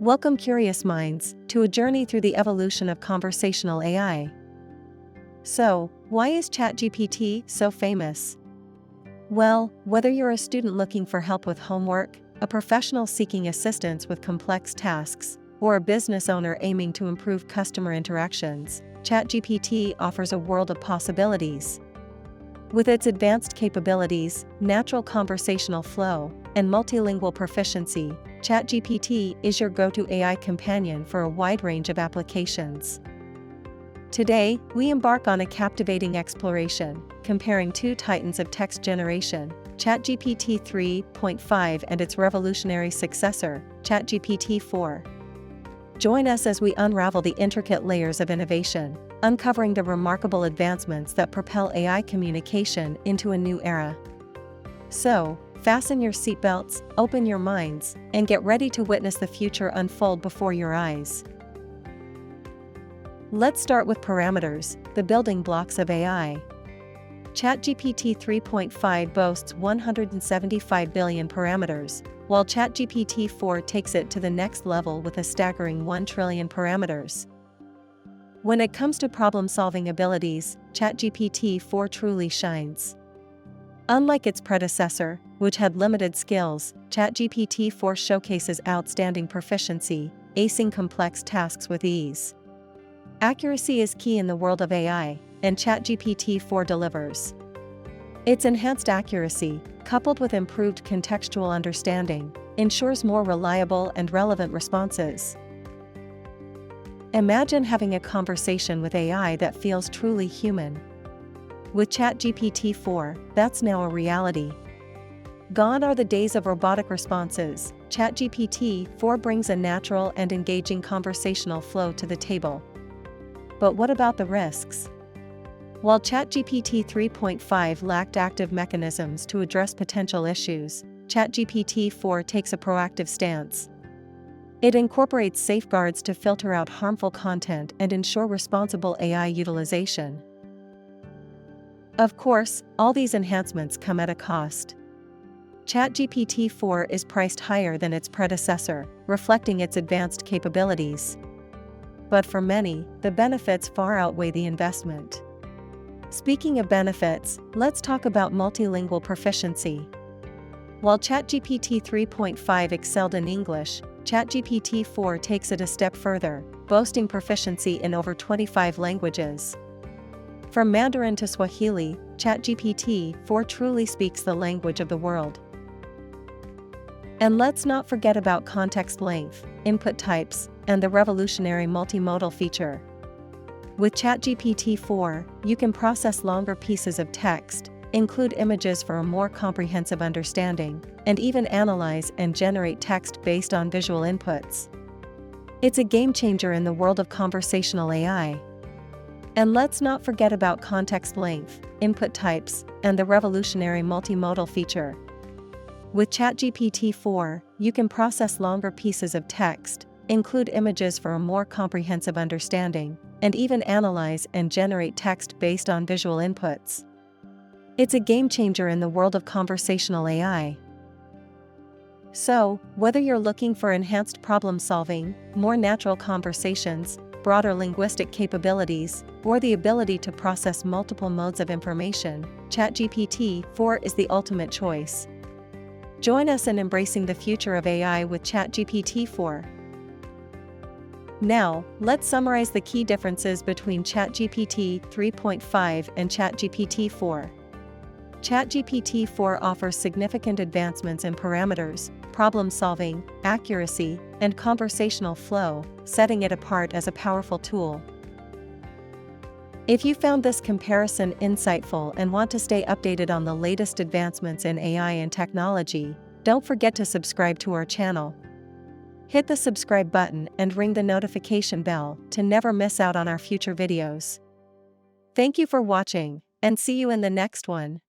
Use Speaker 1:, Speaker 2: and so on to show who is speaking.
Speaker 1: Welcome, curious minds, to a journey through the evolution of conversational AI. So, why is ChatGPT so famous? Well, whether you're a student looking for help with homework, a professional seeking assistance with complex tasks, or a business owner aiming to improve customer interactions, ChatGPT offers a world of possibilities. With its advanced capabilities, natural conversational flow, and multilingual proficiency, ChatGPT is your go-to AI companion for a wide range of applications. Today, we embark on a captivating exploration, comparing two titans of text generation, ChatGPT 3.5 and its revolutionary successor, ChatGPT 4. Join us as we unravel the intricate layers of innovation, uncovering the remarkable advancements that propel AI communication into a new era. So, fasten your seatbelts, open your minds, and get ready to witness the future unfold before your eyes. Let's start with parameters, the building blocks of AI. ChatGPT 3.5 boasts 175 billion parameters, while ChatGPT 4 takes it to the next level with a staggering 1 trillion parameters. When it comes to problem-solving abilities, ChatGPT 4 truly shines. Unlike its predecessor, which had limited skills, ChatGPT 4 showcases outstanding proficiency, acing complex tasks with ease. Accuracy is key in the world of AI, and ChatGPT 4 delivers. Its enhanced accuracy, coupled with improved contextual understanding, ensures more reliable and relevant responses. Imagine having a conversation with AI that feels truly human. With ChatGPT 4, that's now a reality. Gone are the days of robotic responses. ChatGPT 4 brings a natural and engaging conversational flow to the table. But what about the risks? While ChatGPT 3.5 lacked active mechanisms to address potential issues, ChatGPT 4 takes a proactive stance. It incorporates safeguards to filter out harmful content and ensure responsible AI utilization. Of course, all these enhancements come at a cost. ChatGPT 4 is priced higher than its predecessor, reflecting its advanced capabilities. But for many, the benefits far outweigh the investment. Speaking of benefits, let's talk about multilingual proficiency. While ChatGPT 3.5 excelled in English, ChatGPT 4 takes it a step further, boasting proficiency in over 25 languages. From Mandarin to Swahili, ChatGPT 4 truly speaks the language of the world. And let's not forget about context length, input types, and the revolutionary multimodal feature. With ChatGPT 4, you can process longer pieces of text, include images for a more comprehensive understanding, and even analyze and generate text based on visual inputs. It's a game changer in the world of conversational AI. And let's not forget about context length, input types, and the revolutionary multimodal feature. With ChatGPT 4, you can process longer pieces of text, include images for a more comprehensive understanding, and even analyze and generate text based on visual inputs. It's a game changer in the world of conversational AI. So, whether you're looking for enhanced problem solving, more natural conversations, broader linguistic capabilities, or the ability to process multiple modes of information, ChatGPT 4 is the ultimate choice. Join us in embracing the future of AI with ChatGPT 4. Now, let's summarize the key differences between ChatGPT 3.5 and ChatGPT 4. ChatGPT 4 offers significant advancements in parameters, problem solving, accuracy, and conversational flow, setting it apart as a powerful tool. If you found this comparison insightful and want to stay updated on the latest advancements in AI and technology, don't forget to subscribe to our channel. Hit the subscribe button and ring the notification bell to never miss out on our future videos. Thank you for watching, and see you in the next one.